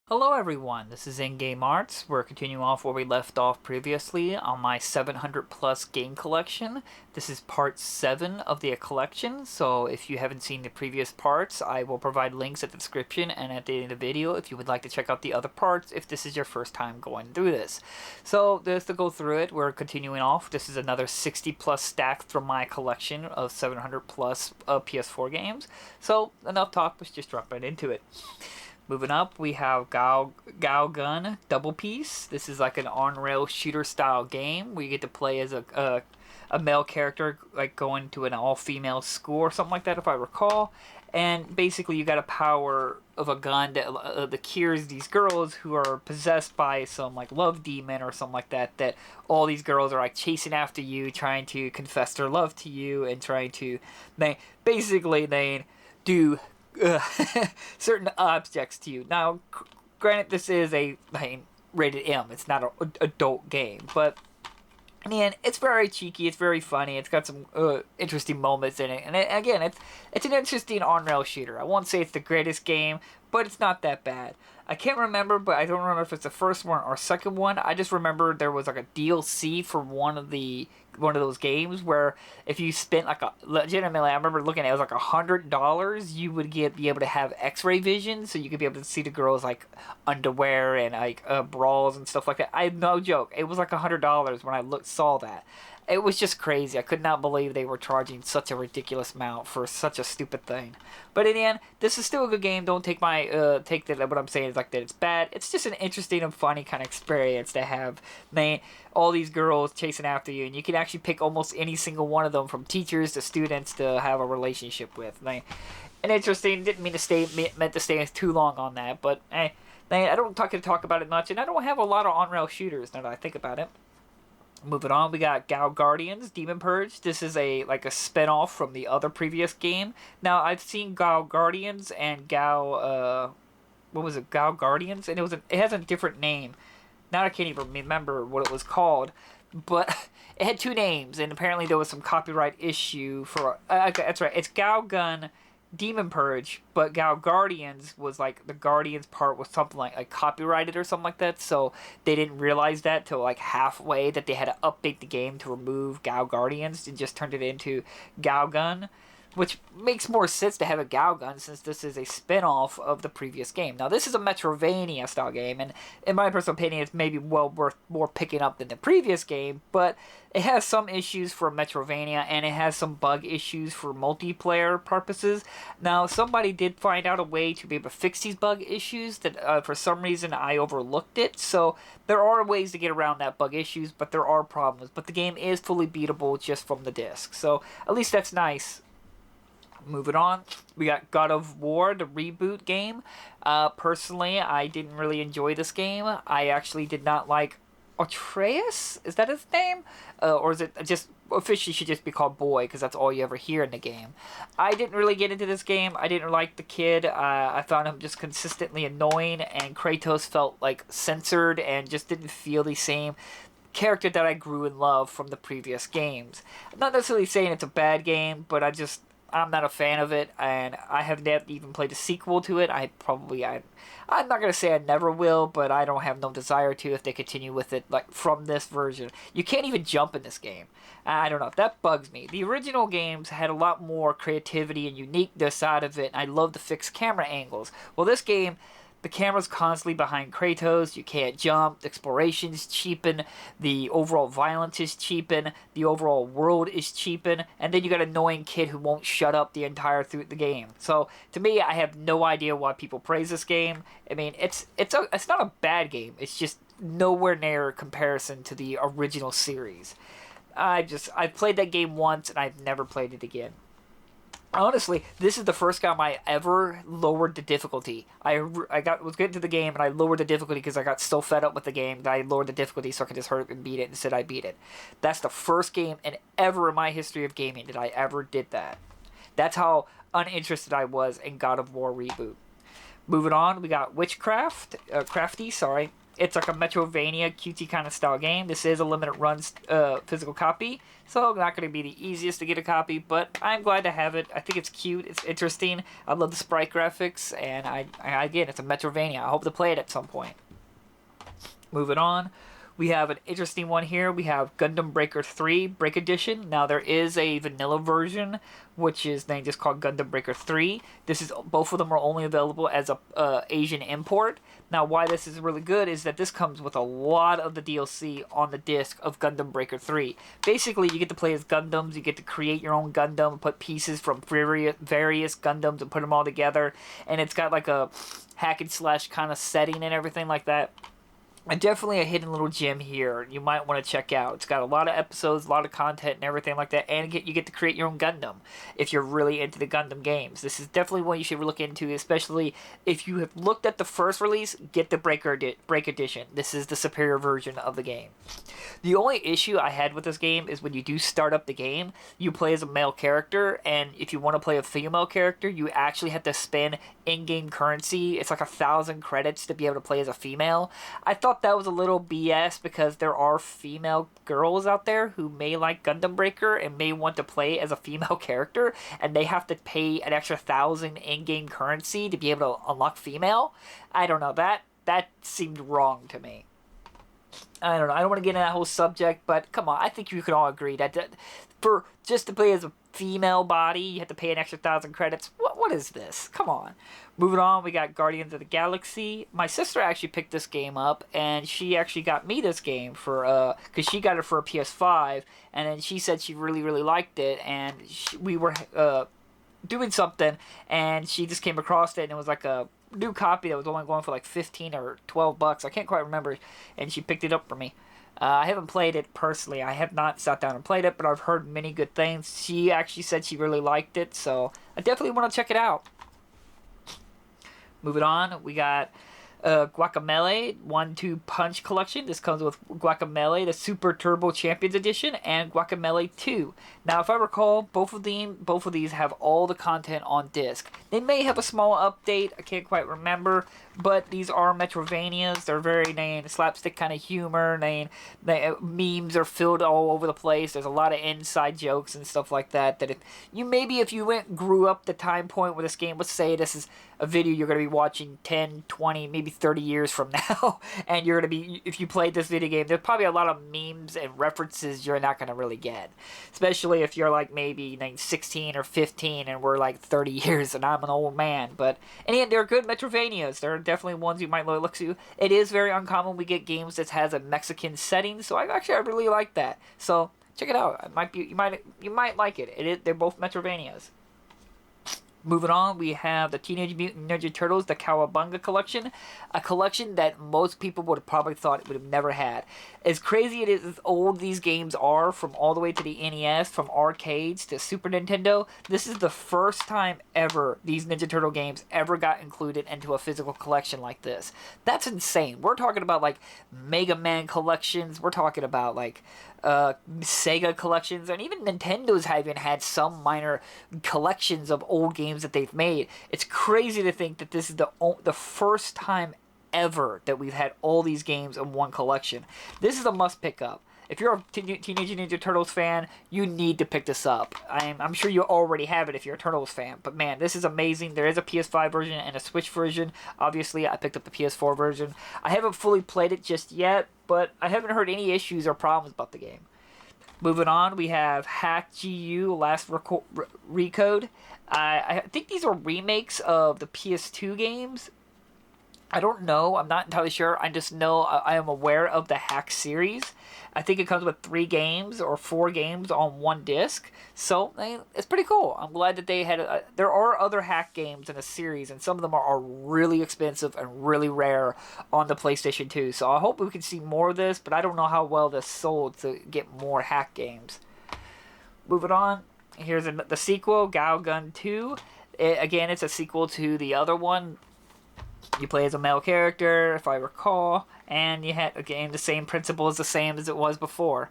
Hello everyone, this is N-GameArts. We're continuing off where we left off previously on my 700 plus game collection. This is part 7 of the collection, so if you haven't seen the previous parts, I will provide links at the description and at the end of the video if you would like to check out the other parts if this is your first time going through this. So just to go through it, we're continuing off. This is another 60 plus stack from my collection of 700 plus PS4 games. So enough talk, let's just drop right into it. Moving up, we have Gun Double Piece. This is like an on-rail shooter style game where you get to play as a male character, like going to an all-female school or something like that, if I recall. And basically, you got a power of a gun that cures these girls who are possessed by some like love demon or something like that. That all these girls are like chasing after you, trying to confess their love to you, and trying to they do certain objects to you. Now, granted, this is a rated M. It's not an adult game, but in the end, it's very cheeky. It's very funny. It's got some interesting moments in it. And again, it's an interesting on-rail shooter. I won't say it's the greatest game, but it's not that bad. I can't remember, but I don't remember if it's the first one or second one. I just remember there was like a DLC for one of those games where if you spent like legitimately, I remember looking at it, was like $100, you would be able to have X-ray vision, so you could be able to see the girls like underwear and like bras and stuff like that. I no joke, it was like $100 when I saw that. It was just crazy. I could not believe they were charging such a ridiculous amount for such a stupid thing. But in the end, this is still a good game. Don't take my take that what I'm saying is like that it's bad. It's just an interesting and funny kind of experience to have all these girls chasing after you, and you can actually pick almost any single one of them, from teachers to students, to have a relationship with. And interesting. Didn't mean to meant to stay too long on that, but I don't talk about it much, and I don't have a lot of on-rail shooters now that I think about it. Moving on, we got Gal Guardians Demon Purge. This is a spin-off from the other previous game. Now, I've seen Gal Guardians and Gal Guardians, and it has a different name. Now I can't even remember what it was called, but it had two names, and apparently there was some copyright issue for okay, that's right. It's Gal Gun Demon Purge, but Gal Guardians was like the Guardians part was something like copyrighted or something like that, so they didn't realize that till like halfway that they had to update the game to remove Gal Guardians and just turned it into Gal Gun, which makes more sense to have a Gal Gun since this is a spin-off of the previous game. Now, this is a Metrovania style game, and in my personal opinion, it's maybe well worth more picking up than the previous game, but it has some issues for Metrovania, and it has some bug issues for multiplayer purposes. Now, somebody did find out a way to be able to fix these bug issues that for some reason I overlooked it, so there are ways to get around that bug issues, but there are problems. But the game is fully beatable just from the disc, so at least that's nice. Moving on, we got God of War, the reboot game. Personally, I didn't really enjoy this game. I actually did not like Atreus? Is that his name? Or is it just officially should just be called Boy, because that's all you ever hear in the game. I didn't really get into this game. I didn't like the kid. I found him just consistently annoying, and Kratos felt like censored and just didn't feel the same character that I grew in love from the previous games. I'm not necessarily saying it's a bad game, but I'm not a fan of it, and I have never even played a sequel to it. I'm not going to say I never will, but I don't have no desire to if they continue with it like from this version. You can't even jump in this game. I don't know. That bugs me. The original games had a lot more creativity and uniqueness out of it, and I love the fixed camera angles. Well, this game, the camera's constantly behind Kratos, you can't jump, the exploration's cheapen, the overall violence is cheapen, the overall world is cheapen, and then you got an annoying kid who won't shut up the entire through the game. So, to me, I have no idea why people praise this game. I mean, it's not a bad game, it's just nowhere near comparison to the original series. I've played that game once, and I've never played it again. Honestly, this is the first time I ever lowered the difficulty. Was getting to the game, and I lowered the difficulty because I got so fed up with the game that I lowered the difficulty so I could just hurry up and beat it, and said I beat it. That's the first game ever in my history of gaming that I ever did that. That's how uninterested I was in God of War Reboot. Moving on, we got Crafty, sorry. It's like a Metrovania cutesy kind of style game. This is a limited run physical copy, so not going to be the easiest to get a copy, but I'm glad to have it. I think it's cute, it's interesting. I love the sprite graphics, and again, it's a Metrovania. I hope to play it at some point. Moving on, we have an interesting one here. We have Gundam Breaker 3 Break Edition. Now, there is a vanilla version, which is then just called Gundam Breaker 3. Both of them are only available as a Asian import. Now, why this is really good is that this comes with a lot of the DLC on the disc of Gundam Breaker 3. Basically, you get to play as Gundams, you get to create your own Gundam, put pieces from various Gundams and put them all together, and it's got like a hack and slash kind of setting and everything like that. And definitely a hidden little gem here you might want to check out. It's got a lot of episodes, a lot of content and everything like that, and you get to create your own Gundam if you're really into the Gundam games. This is definitely one you should look into, especially if you have looked at the first release. Get the Break Edition. This is the superior version of the game. The only issue I had with this game is when you do start up the game, you play as a male character, and if you want to play a female character, you actually have to spend in-game currency. It's like 1,000 credits to be able to play as a female. I thought that was a little BS because there are female girls out there who may like Gundam Breaker and may want to play as a female character, and they have to pay an extra 1,000 in-game currency to be able to unlock female. I don't know, that seemed wrong to me. I don't know, I don't want to get into that whole subject, but come on, I think you can all agree that for just to play as a female body, you have to pay an extra 1,000 credits. What is this? Come on. Moving on, we got Guardians of the Galaxy. My sister actually picked this game up, and she actually got me this game for because she got it for a PS5, and then she said she really, really liked it, and we were doing something, and she just came across it, and it was like a new copy that was only going for like 15 or 12 bucks. I can't quite remember, and she picked it up for me. I haven't played it personally. I have not sat down and played it, but I've heard many good things. She actually said she really liked it, so I definitely want to check it out. Moving on, we got Guacamelee 1-2 Punch Collection. This comes with Guacamelee, the Super Turbo Champions Edition, and Guacamelee 2. Now, if I recall, both of these have all the content on disc. They may have a small update, I can't quite remember, but these are Metrovanias. They're very slapstick kind of humor. Memes are filled all over the place. There's a lot of inside jokes and stuff like that. That if you grew up the time point where this game, let's say this is a video you're going to be watching 10, 20, maybe 30 years from now, and you're going to be, if you played this video game, there's probably a lot of memes and references you're not going to really get. Especially if you're like maybe 16 or 15 and we're like 30 years and I'm an old man. But, and they're good Metrovanias. They're definitely ones you might look to. It is very uncommon we get games that has a Mexican setting, so I really like that. So, check it out. You might like it. They're both Metrovanias. Moving on, we have the Teenage Mutant Ninja Turtles, the Cowabunga collection, a collection that most people would have probably thought it would have never had. As crazy as old these games are, from all the way to the NES, from arcades to Super Nintendo, this is the first time ever these Ninja Turtle games ever got included into a physical collection like this. That's insane. We're talking about like Mega Man collections, we're talking about like Sega collections, and even Nintendo's having had some minor collections of old games that they've made. It's crazy to think that this is the first time ever that we've had all these games in one collection. This is a must pick up. If you're a Teenage Ninja Turtles fan, you need to pick this up. I'm sure you already have it if you're a Turtles fan, but man, this is amazing. There is a PS5 version and a Switch version. Obviously, I picked up the PS4 version. I haven't fully played it just yet, but I haven't heard any issues or problems about the game. Moving on, we have Hack GU Last Recode. I think these are remakes of the PS2 games. I don't know. I'm not entirely sure. I just know I am aware of the Hack series. I think it comes with 3 games or 4 games on one disc. So, it's pretty cool. I'm glad that they had... there are other Hack games in the series, and some of them are really expensive and really rare on the PlayStation 2. So I hope we can see more of this, but I don't know how well this sold to get more Hack games. Moving on, here's the sequel, Galgun 2. Again, it's a sequel to the other one. You play as a male character, if I recall, and you had, again, the same principle is the same as it was before.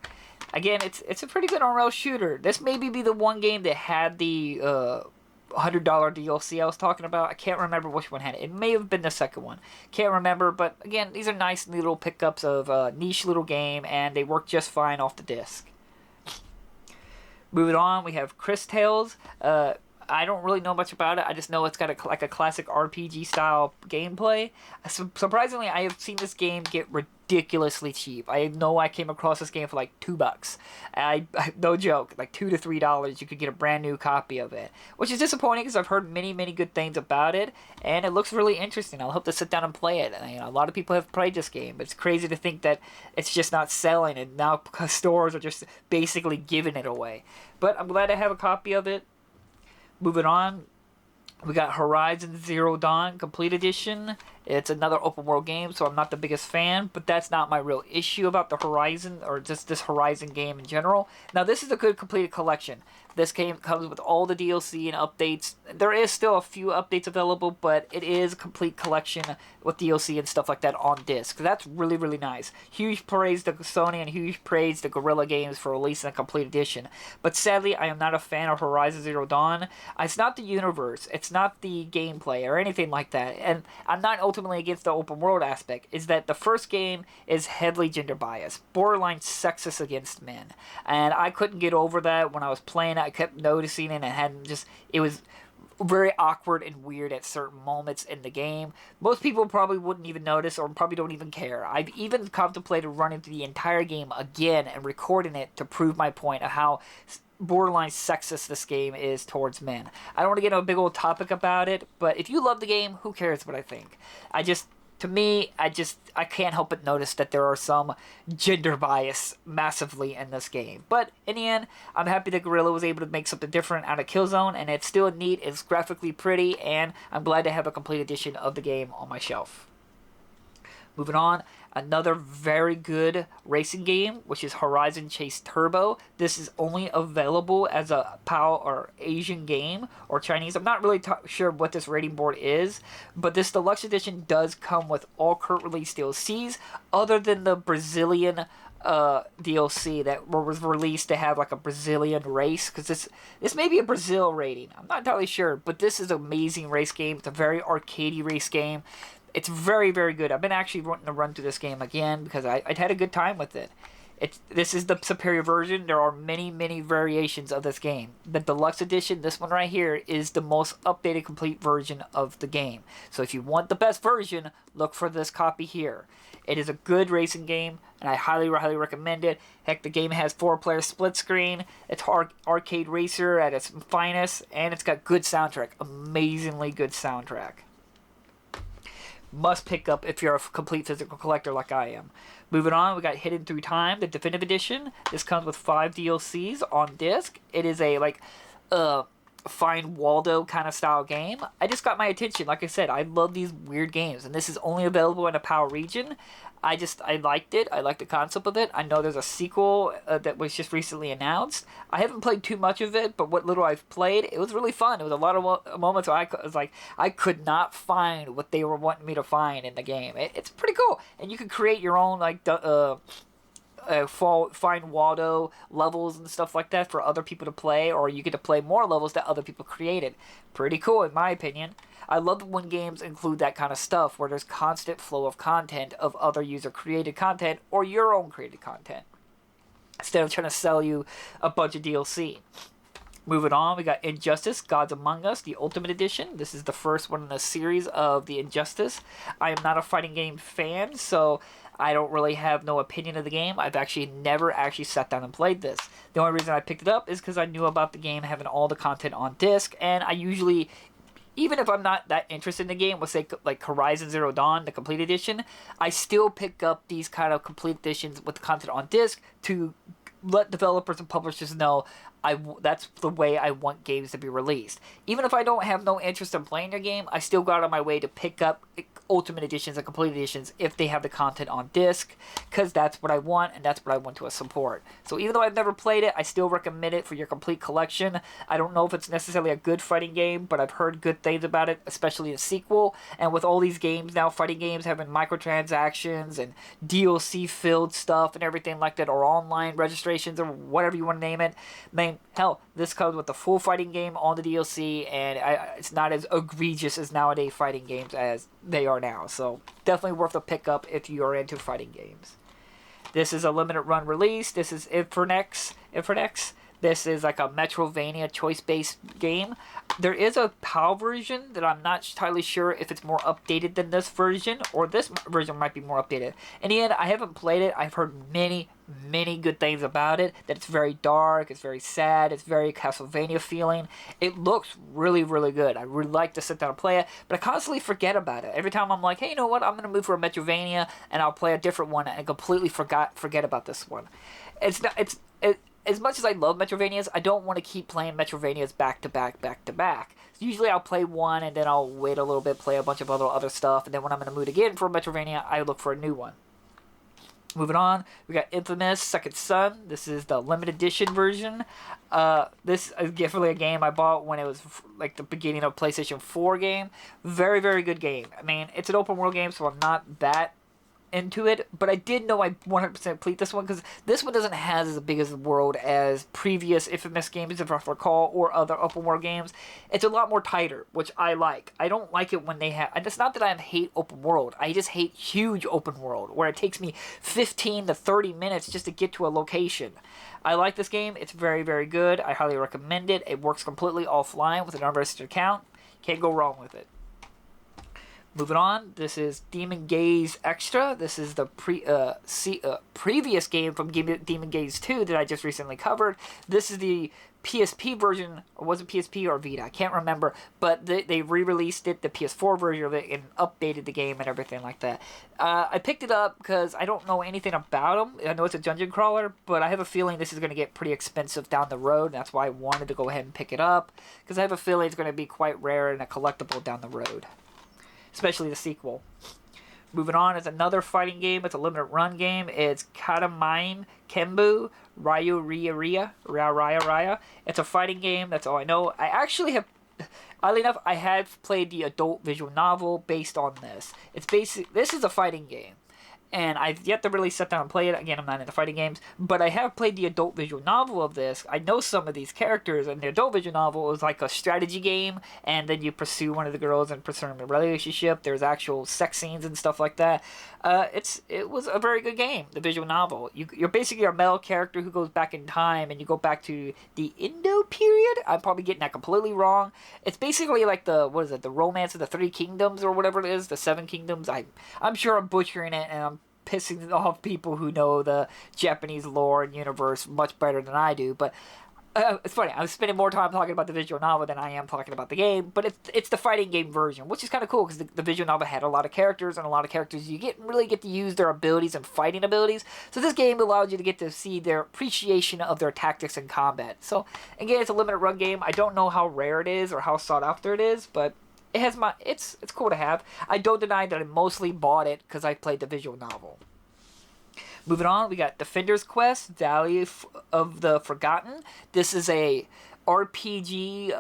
Again, it's a pretty good on-rail shooter. This maybe be the one game that had the $100 DLC I was talking about. I can't remember which one had it. It may have been the second one. Can't remember, but again, these are nice little pickups of a niche little game, and they work just fine off the disc. Moving on, we have Chris Tales. I don't really know much about it. I just know it's got a classic RPG style gameplay. Surprisingly, I have seen this game get ridiculously cheap. I know I came across this game for like $2. No joke, like $2 to $3. You could get a brand new copy of it, which is disappointing because I've heard many good things about it, and it looks really interesting. I'll hope to sit down and play it. And, a lot of people have played this game, but it's crazy to think that it's just not selling, and now stores are just basically giving it away. But I'm glad I have a copy of it. Moving on, we got Horizon Zero Dawn Complete Edition. It's another open world game, so I'm not the biggest fan, but that's not my real issue about the Horizon, or just this Horizon game in general. Now, this is a good completed collection. This game comes with all the DLC and updates. There is still a few updates available, but it is a complete collection with DLC and stuff like that on disc. That's really nice. Huge praise to Sony and huge praise to Guerrilla Games for releasing a complete edition. But sadly, I am not a fan of Horizon Zero Dawn. It's not the universe. It's not the gameplay or anything like that. And I'm not ultimately against the open world aspect. Is that the first game is heavily gender biased, borderline sexist against men. And I couldn't get over that when I was playing it. I kept noticing it, and it was very awkward and weird at certain moments in the game. Most people probably wouldn't even notice, or probably don't even care. I've even contemplated running through the entire game again and recording it to prove my point of how borderline sexist this game is towards men. I don't want to get into a big old topic about it, but if you love the game, who cares what I think? To me, I can't help but notice that there are some gender bias massively in this game. But in the end, I'm happy that Guerrilla was able to make something different out of Killzone, and it's still neat, it's graphically pretty, and I'm glad to have a complete edition of the game on my shelf. Moving on, another very good racing game, which is Horizon Chase Turbo. This is only available as a PAL or Asian game, or Chinese. I'm not really sure what this rating board is, but this deluxe edition does come with all current release DLCs, other than the Brazilian DLC that was released to have like a Brazilian race, because this may be a Brazil rating. I'm not entirely sure, but this is an amazing race game. It's a very arcadey race game. It's very good. I've been actually wanting to run through this game again because I'd had a good time with it. This is the superior version. There are many variations of this game. The deluxe edition, this one right here, is the most updated complete version of the game. So if you want the best version, look for this copy here. It is a good racing game, and I highly recommend it. Heck, the game has 4-player split screen. It's arcade racer at its finest, and it's got good soundtrack. Amazingly good soundtrack. Must pick up if you're a complete physical collector like I am. Moving on, we got Hidden Through Time, the definitive edition. This comes with 5 DLCs on disc. It is a Find Waldo kind of style game. I just got my attention. Like I said, I love these weird games, and this is only available in a PAL region. I liked it. I like the concept of it. I know there's a sequel that was just recently announced. I haven't played too much of it, but what little I've played, it was really fun. It was a lot of moments where I was like, I could not find what they were wanting me to find in the game. It's pretty cool, and you can create your own Find Waldo levels and stuff like that for other people to play, or you get to play more levels that other people created. Pretty cool in my opinion. I love when games include that kind of stuff where there's constant flow of content of other user created content or your own created content, instead of trying to sell you a bunch of DLC. Moving on, we got Injustice, Gods Among Us, the Ultimate Edition. This is the first one in the series of the Injustice. I am not a fighting game fan, so I don't really have no opinion of the game. I've actually never sat down and played this. The only reason I picked it up is because I knew about the game having all the content on disc, and I usually, even if I'm not that interested in the game, let's say like Horizon Zero Dawn, the complete edition, I still pick up these kind of complete editions with the content on disc to let developers and publishers know that's the way I want games to be released. Even if I don't have no interest in playing your game, I still go out of my way to pick up Ultimate Editions and Complete Editions if they have the content on disc, because that's what I want, and that's what I want to support. So even though I've never played it, I still recommend it for your complete collection. I don't know if it's necessarily a good fighting game, but I've heard good things about it, especially the sequel. And with all these games now, fighting games having microtransactions and DLC-filled stuff and everything like that, or online registrations, or whatever you want to name it, man, game. Hell, this comes with the full fighting game on the DLC, and it's not as egregious as nowadays fighting games as they are now. So definitely worth a pickup if you are into fighting games. This is a limited run release. This is Infernex. This is like a Metroidvania choice-based game. There is a PAL version that I'm not entirely sure if it's more updated than this version, or this version might be more updated. In the end, I haven't played it. I've heard many good things about it. That it's very dark, it's very sad, it's very Castlevania feeling. It looks really good. I really like to sit down and play it, but I constantly forget about it. Every time I'm like, hey, you know what? I'm gonna move for a Metroidvania, and I'll play a different one, and I completely forget about this one. As much as I love Metroidvanias, I don't want to keep playing Metroidvanias back to back. Usually I'll play one and then I'll wait a little bit, play a bunch of other stuff, and then when I'm in the mood again for a Metroidvania, I look for a new one. Moving on, we got Infamous Second Son. This is the limited edition version. This is definitely a game I bought when it was like the beginning of PlayStation 4 game. Very good game. I mean, it's an open world game, so I'm not that into it, but I did know I 100% complete this one because this one doesn't have as big as a world as previous Infamous games, if I recall, or other open world games. It's a lot more tighter, which I like. I don't like it when they have. And it's not that I hate open world. I just hate huge open world where it takes me 15 to 30 minutes just to get to a location. I like this game. It's very good. I highly recommend it. It works completely offline with an unregistered account. Can't go wrong with it. Moving on, this is Demon Gaze Extra. This is the previous game from Demon Gaze 2 that I just recently covered. This is the PSP version, or was it PSP or Vita? I can't remember, but they re-released it, the PS4 version of it, and updated the game and everything like that. I picked it up because I don't know anything about them. I know it's a dungeon crawler, but I have a feeling this is going to get pretty expensive down the road, and that's why I wanted to go ahead and pick it up, because I have a feeling it's going to be quite rare and a collectible down the road. Especially the sequel. Moving on is another fighting game. It's a limited run game. It's Katamaim Kenbu Ryu Raya. It's a fighting game. That's all I know. I actually have, oddly enough, I have played the adult visual novel based on this. This is a fighting game. And I've yet to really sit down and play it. Again, I'm not into fighting games, but I have played the adult visual novel of this. I know some of these characters, and the adult visual novel is like a strategy game, and then you pursue one of the girls and pursue a relationship. There's actual sex scenes and stuff like that. It was a very good game, the visual novel. You're basically a male character who goes back in time, and you go back to the Indo period. I'm probably getting that completely wrong. It's basically like the Romance of the Three Kingdoms, or whatever it is, the Seven Kingdoms. I'm sure I'm butchering it, and I'm pissing off people who know the Japanese lore and universe much better than I do, but it's funny. I'm spending more time talking about the visual novel than I am talking about the game, but it's the fighting game version, which is kind of cool because the visual novel had a lot of characters, and a lot of characters you really get to use their abilities and fighting abilities. So this game allows you to get to see their appreciation of their tactics in combat. So again, it's a limited run game. I don't know how rare it is or how sought after it is, but it's cool to have. I don't deny that I mostly bought it because I played the visual novel. Moving on, we got Defender's Quest, Valley of the Forgotten. This is a RPG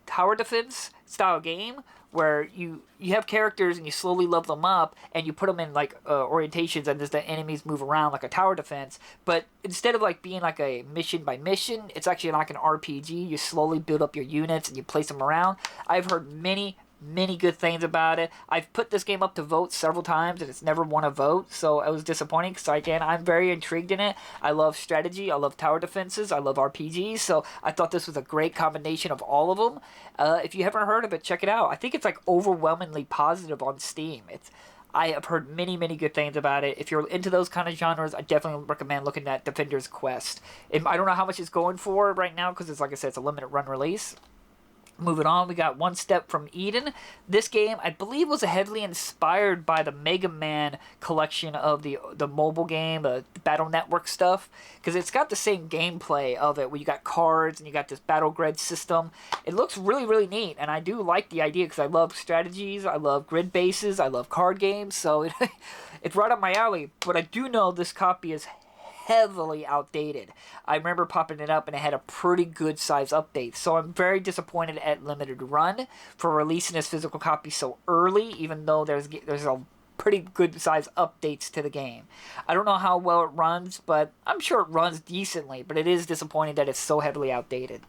tower defense style game where you have characters and you slowly level them up and you put them in like orientations, and as the enemies move around like a tower defense. But instead of like being like a mission by mission, it's actually like an RPG. You slowly build up your units and you place them around. I've heard many good things about it. I've put this game up to vote several times and it's never won a vote, so it was disappointing because again, I'm very intrigued in it. I love strategy, I love tower defenses, I love RPGs, so I thought this was a great combination of all of them. If you haven't heard of it, check it out. I think it's like overwhelmingly positive on Steam. I have heard many good things about it. If you're into those kind of genres, I definitely recommend looking at Defender's Quest. I don't know how much it's going for right now because it's, like I said, it's a limited run release. Moving on, we got One Step from Eden. This game, I believe, was heavily inspired by the Mega Man collection of the mobile game, the Battle Network stuff, because it's got the same gameplay of it, where you got cards and you got this battle grid system. It looks really neat, and I do like the idea because I love strategies, I love grid bases, I love card games, so it's right up my alley. But I do know this copy is heavily outdated. I remember popping it up and it had a pretty good size update, so I'm very disappointed at Limited Run for releasing this physical copy so early, even though there's a pretty good size updates to the game. I don't know how well it runs, but I'm sure it runs decently, but it is disappointing that it's so heavily outdated.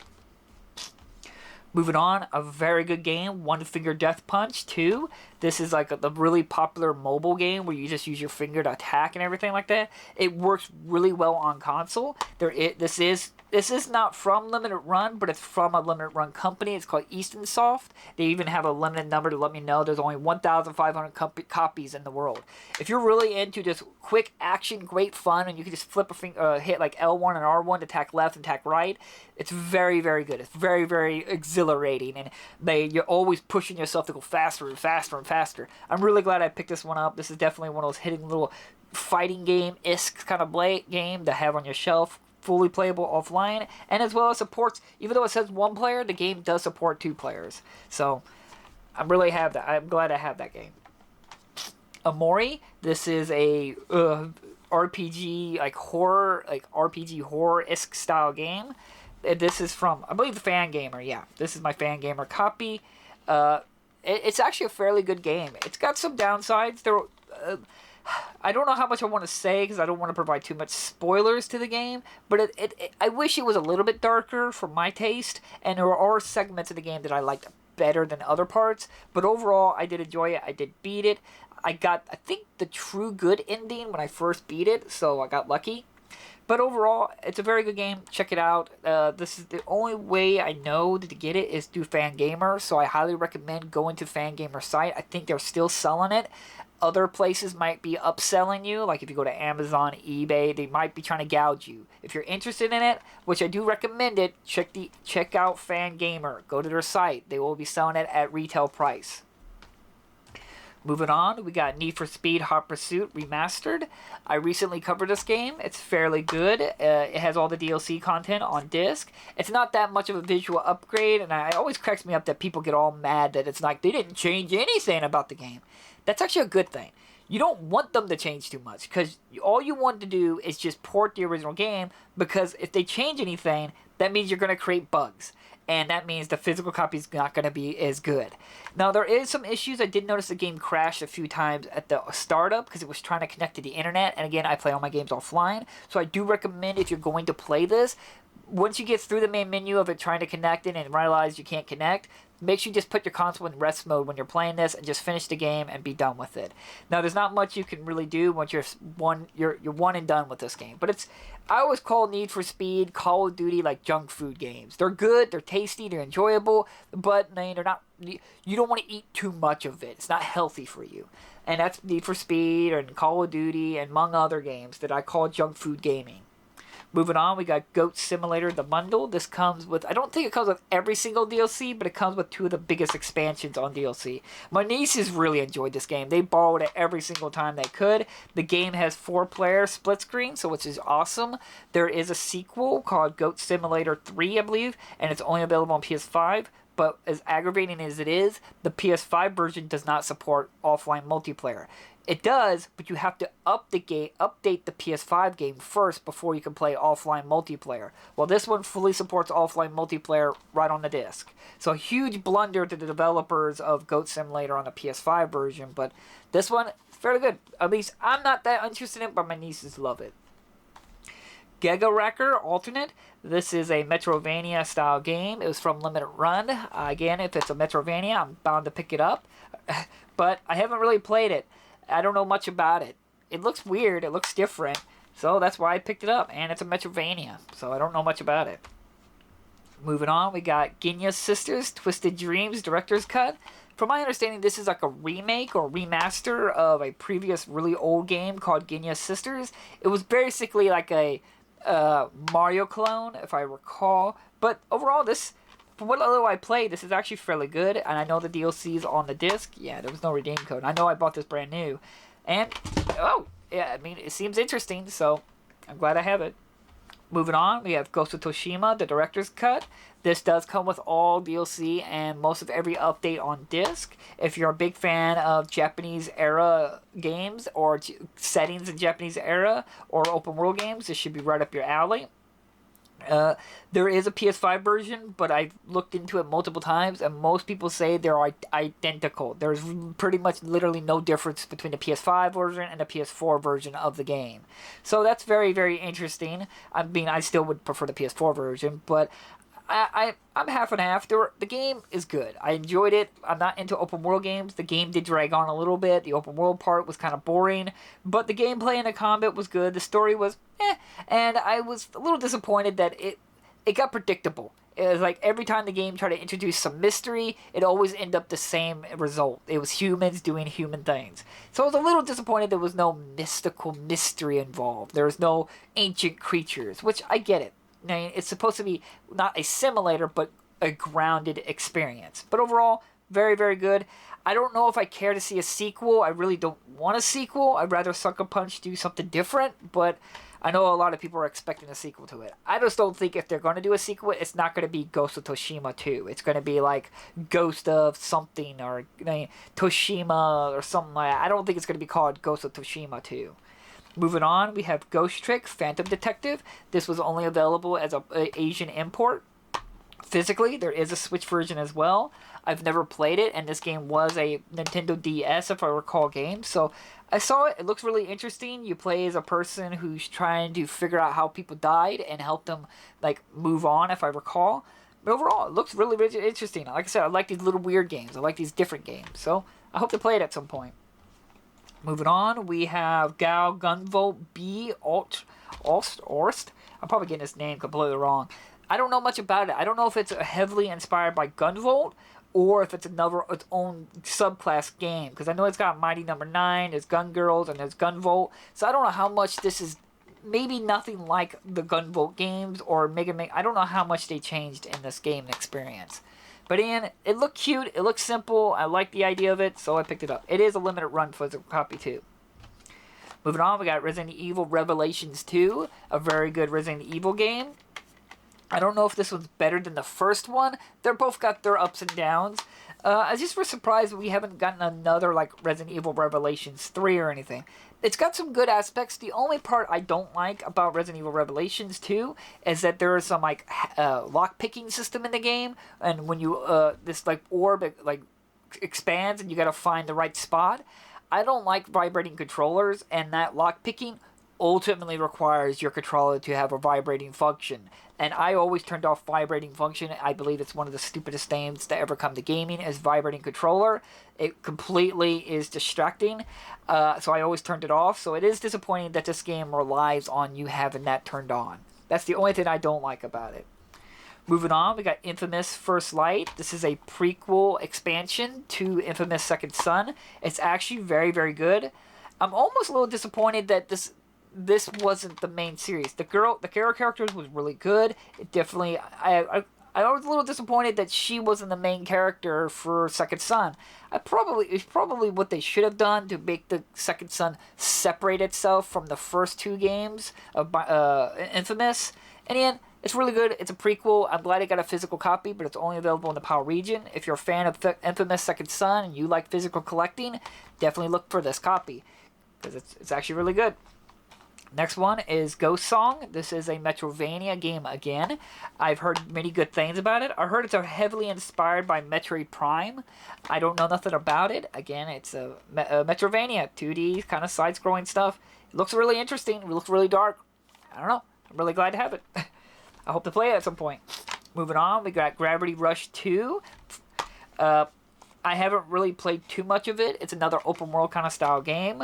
Moving on, a very good game, One Finger Death Punch 2. This is like the really popular mobile game where you just use your finger to attack and everything like that. It works really well on console. This is not from Limited Run, but it's from a Limited Run company. It's called Easton Soft. They even have a limited number to let me know there's only 1,500 copies in the world. If you're really into just quick action, great fun, and you can just flip a finger, hit like L1 and R1 to attack left and attack right, it's very, very good. It's very, very exhilarating, and you're always pushing yourself to go faster and faster and faster. I'm really glad I picked this one up. This is definitely one of those hitting little fighting game-esque kind of game to have on your shelf. Fully playable offline, and as well as supports, even though it says 1 player, the game does support 2 players. So I'm glad I have that game. Amori, this is a RPG RPG horror-esque style game. This is from, I believe, the Fan Gamer. Yeah, this is my Fan Gamer copy. It's actually a fairly good game. It's got some downsides. I don't know how much I want to say because I don't want to provide too much spoilers to the game, but I wish it was a little bit darker for my taste, and there are segments of the game that I liked better than other parts, but overall I did enjoy it. I did beat it. I got, I think, the true good ending when I first beat it, so I got lucky. But overall, it's a very good game. Check it out. This is the only way I know to get it is through Fangamer, so I highly recommend going to Fangamer site. I think they're still selling it. Other places might be upselling you, like if you go to Amazon, eBay, they might be trying to gouge you. If you're interested in it, which I do recommend it, check out Fangamer. Go to their site. They will be selling it at retail price. Moving on, we got Need for Speed Hot Pursuit Remastered. I recently covered this game. It's fairly good. It has all the DLC content on disc. It's not that much of a visual upgrade, and it always cracks me up that people get all mad that it's like they didn't change anything about the game. That's actually a good thing. You don't want them to change too much, because all you want to do is just port the original game, because if they change anything, that means you're going to create bugs. And that means the physical copy is not going to be as good. Now, there is some issues. I did notice the game crashed a few times at the startup because it was trying to connect to the internet. And again, I play all my games offline. So I do recommend, if you're going to play this, once you get through the main menu of it trying to connect it and realize you can't connect, make sure you just put your console in rest mode when you're playing this and just finish the game and be done with it. Now, there's not much you can really do once you're one and done with this game. But I always call Need for Speed, Call of Duty like junk food games. They're good, they're tasty, they're enjoyable, but they're not. You don't want to eat too much of it. It's not healthy for you. And that's Need for Speed and Call of Duty and among other games that I call junk food gaming. Moving on, we got Goat Simulator, the bundle. This comes with, I don't think it comes with every single DLC, but it comes with 2 of the biggest expansions on DLC. My nieces really enjoyed this game. They borrowed it every single time they could. The game has 4-player split screen, so which is awesome. There is a sequel called Goat Simulator 3, I believe, and it's only available on PS5. But as aggravating as it is, the PS5 version does not support offline multiplayer. It does, but you have to update the PS5 game first before you can play offline multiplayer. Well, this one fully supports offline multiplayer right on the disc. So a huge blunder to the developers of Goat Simulator on the PS5 version, but this one, fairly good. At least I'm not that interested in it, but my nieces love it. Giga Wrecker Alternate. This is a Metrovania style game. It was from Limited Run. Again, if it's a Metrovania, I'm bound to pick it up. But I haven't really played it. I don't know much about it. It looks weird. It looks different. So that's why I picked it up. And it's a Metrovania. So I don't know much about it. Moving on, we got Ginya's Sisters Twisted Dreams Director's Cut. From my understanding, this is like a remake or remaster of a previous really old game called Ginya's Sisters. It was basically like a Mario clone, if I recall. But overall, from what little I played, this is actually fairly good. And I know the DLC is on the disc. Yeah, there was no redeem code. I know I bought this brand new. And, oh, yeah, I mean, it seems interesting. So, I'm glad I have it. Moving on, we have Ghost of Tsushima, the Director's Cut. This does come with all DLC and most of every update on disc. If you're a big fan of Japanese-era games or settings in Japanese era or open-world games, this should be right up your alley. There is a PS5 version, but I've looked into it multiple times, and most people say they're identical. There's pretty much literally no difference between the PS5 version and the PS4 version of the game. So that's very, very interesting. I mean, I still would prefer the PS4 version, but I'm half and half. The game is good. I enjoyed it. I'm not into open world games. The game did drag on a little bit. The open world part was kind of boring, but the gameplay and the combat was good. The story was and I was a little disappointed that it got predictable. It was like every time the game tried to introduce some mystery, it always ended up the same result. It was humans doing human things. So I was a little disappointed there was no mystical mystery involved. There was no ancient creatures, which I get it. I mean, it's supposed to be not a simulator, but a grounded experience. But overall, very, very good. I don't know if I care to see a sequel. I really don't want a sequel. I'd rather Sucker Punch do something different, but I know a lot of people are expecting a sequel to it. I just don't think if they're going to do a sequel, it's not going to be Ghost of Tsushima 2. It's going to be like Ghost of something or Toshima or something like that. I don't think it's going to be called Ghost of Tsushima 2. Moving on, we have Ghost Trick Phantom Detective. This was only available as a Asian import. Physically, there is a Switch version as well. I've never played it, and this game was a Nintendo DS, if I recall, game. So I saw it. It looks really interesting. You play as a person who's trying to figure out how people died and help them like move on, if I recall. But overall, it looks really, really interesting. Like I said, I like these little weird games. I like these different games. So I hope to play it at some point. Moving on, we have Gao Gunvolt B Orst. I'm probably getting his name completely wrong. I don't know much about it. I don't know if it's heavily inspired by Gunvolt or if it's its own subclass game. Because I know it's got Mighty Number 9, there's Gun Girls, and there's Gunvolt. So I don't know how much this is. Maybe nothing like the Gunvolt games or Mega Man. I don't know how much they changed in this game experience. But Ian, it looked cute, it looked simple, I like the idea of it, so I picked it up. It is a limited run physical copy too. Moving on, we got Resident Evil Revelations 2, a very good Resident Evil game. I don't know if this one's better than the first one. They're both got their ups and downs. I just was surprised we haven't gotten another like Resident Evil Revelations 3 or anything. It's got some good aspects. The only part I don't like about Resident Evil Revelations 2 is that there is some like lock picking system in the game, and when you this like orb like expands and you gotta find the right spot. I don't like vibrating controllers, and that lock picking ultimately requires your controller to have a vibrating function. And I always turned off vibrating function. I believe it's one of the stupidest things to ever come to gaming is vibrating controller. It completely is distracting. So I always turned it off. So it is disappointing that this game relies on you having that turned on. That's the only thing I don't like about it. Moving on, we got Infamous First Light. This is a prequel expansion to Infamous Second Son. It's actually very, very good. I'm almost a little disappointed that this wasn't the main series. The characters was really good. It definitely, I was a little disappointed that she wasn't the main character for Second Son. It's probably what they should have done to make the Second Son separate itself from the first two games of Infamous. And again, it's really good. It's a prequel. I'm glad it got a physical copy, but it's only available in the PAL region. If you're a fan of Infamous Second Son and you like physical collecting, definitely look for this copy because it's actually really good. Next one is Ghost Song. This is a Metroidvania game again. I've heard many good things about it. I heard it's heavily inspired by Metroid Prime. I don't know nothing about it. Again, it's a Metroidvania, 2D kind of side-scrolling stuff. It looks really interesting. It looks really dark. I don't know. I'm really glad to have it. I hope to play it at some point. Moving on, we got Gravity Rush 2. I haven't really played too much of it. It's another open world kind of style game.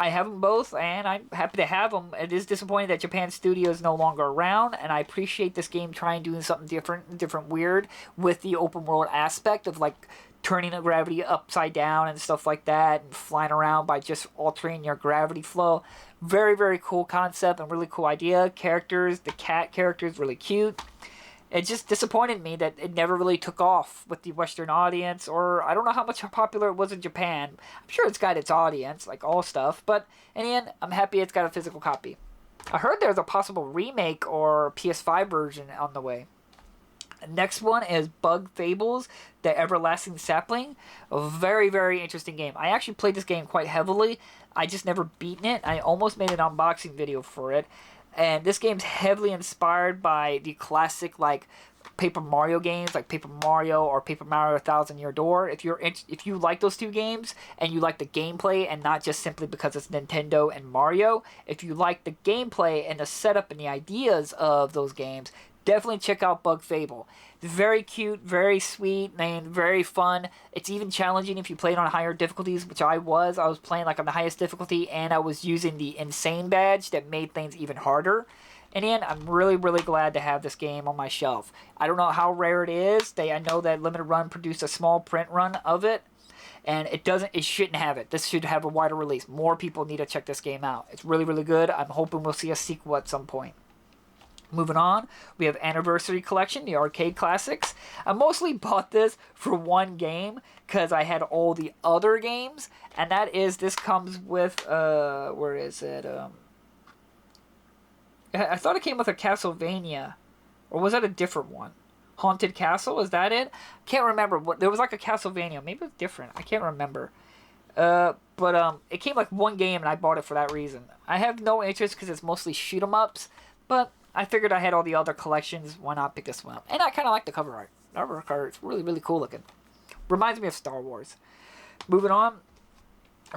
I have them both, and I'm happy to have them. It is disappointing that Japan Studio is no longer around, and I appreciate this game trying doing something different weird with the open world aspect of like turning the gravity upside down and stuff like that, and flying around by just altering your gravity flow. Very, very cool concept and really cool idea. Characters, the cat character is really cute. It just disappointed me that it never really took off with the Western audience, or I don't know how much popular it was in Japan. I'm sure it's got its audience, like all stuff, but in the end, I'm happy it's got a physical copy. I heard there's a possible remake or PS5 version on the way. Next one is Bug Fables, The Everlasting Sapling. A very, very interesting game. I actually played this game quite heavily. I just never beaten it. I almost made an unboxing video for it. And this game's heavily inspired by the classic like Paper Mario games, like Paper Mario or Paper Mario Thousand Year Door. If you like those two games and you like the gameplay and not just simply because it's Nintendo and Mario, if you like the gameplay and the setup and the ideas of those games, definitely check out Bug Fable. It's very cute, very sweet, and very fun. It's even challenging if you play it on higher difficulties, which I was. I was playing like on the highest difficulty, and I was using the Insane badge that made things even harder. And then I'm really, really glad to have this game on my shelf. I don't know how rare it is. I know that Limited Run produced a small print run of it, and it shouldn't have it. This should have a wider release. More people need to check this game out. It's really, really good. I'm hoping we'll see a sequel at some point. Moving on, we have Anniversary Collection, the arcade classics. I mostly bought this for one game because I had all the other games, and that is, this comes with, where is it? I thought it came with a Castlevania, or was that a different one? Haunted Castle, is that it? Can't remember. There was like a Castlevania, maybe it's different. I can't remember. But it came like one game, and I bought it for that reason. I have no interest because it's mostly shoot 'em ups, but I figured I had all the other collections. Why not pick this one up? And I kind of like the cover art. The cover art is really, really cool looking. Reminds me of Star Wars. Moving on,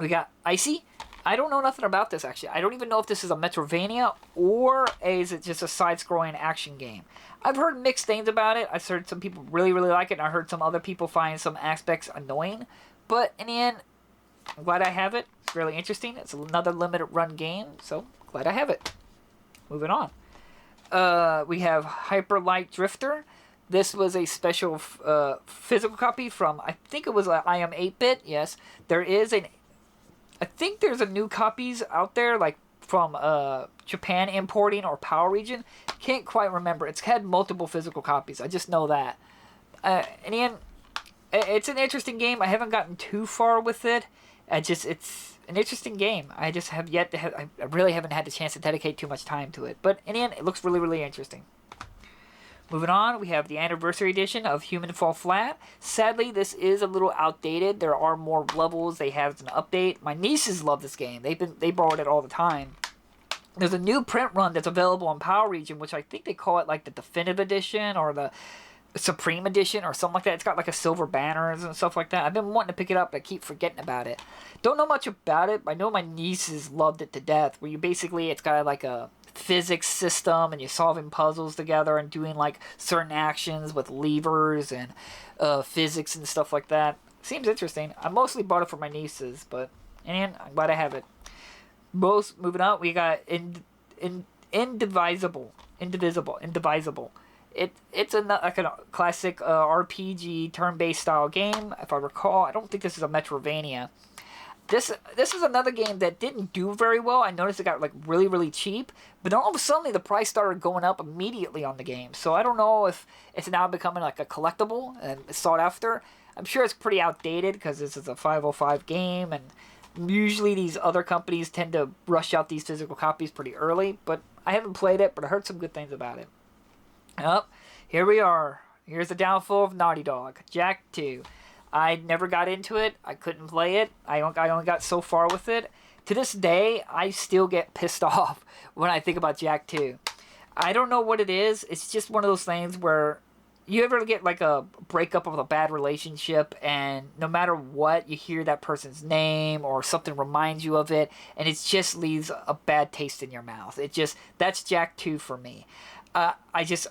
we got Icy. I don't know nothing about this, actually. I don't even know if this is a Metroidvania or is it just a side-scrolling action game. I've heard mixed things about it. I've heard some people really, really like it, and I heard some other people find some aspects annoying. But in the end, I'm glad I have it. It's really interesting. It's another limited run game, so glad I have it. Moving on. We have Hyper Light Drifter. This was a special physical copy from, I think it was I Am 8-Bit. Yes, I think there's a new copies out there, like from Japan importing or Power Region. Can't quite remember. It's had multiple physical copies. I just know that. In the end, it's an interesting game. I haven't gotten too far with it. It's an interesting game. I just have yet to have. I really haven't had the chance to dedicate too much time to it. But in the end, it looks really, really interesting. Moving on, we have the Anniversary Edition of Human Fall Flat. Sadly, this is a little outdated. There are more levels. They have an update. My nieces love this game. They borrowed it all the time. There's a new print run that's available on Power Region, which I think they call it like the Definitive Edition or the Supreme Edition or something like that. It's got like a silver banners and stuff like that. I've been wanting to pick it up, but I keep forgetting about it. Don't know much about it, but I know my nieces loved it to death. Where it's got like a physics system and you're solving puzzles together and doing like certain actions with levers and physics and stuff like that. Seems interesting. I mostly bought it for my nieces, but and I'm glad I have it. Moving on, we got Indivisible. It's like a classic RPG turn-based style game, if I recall. I don't think this is a Metroidvania. This is another game that didn't do very well. I noticed it got like really, really cheap, but then all of a sudden the price started going up immediately on the game. So I don't know if it's now becoming like a collectible and it's sought after. I'm sure it's pretty outdated because this is a 505 game, and usually these other companies tend to rush out these physical copies pretty early. But I haven't played it, but I heard some good things about it. Here we are. Here's the downfall of Naughty Dog. Jak 2. I never got into it. I couldn't play it. I only got so far with it. To this day, I still get pissed off when I think about Jak 2. I don't know what it is. It's just one of those things where you ever get like a breakup of a bad relationship, and no matter what, you hear that person's name or something reminds you of it, and it just leaves a bad taste in your mouth. That's Jak 2 for me. I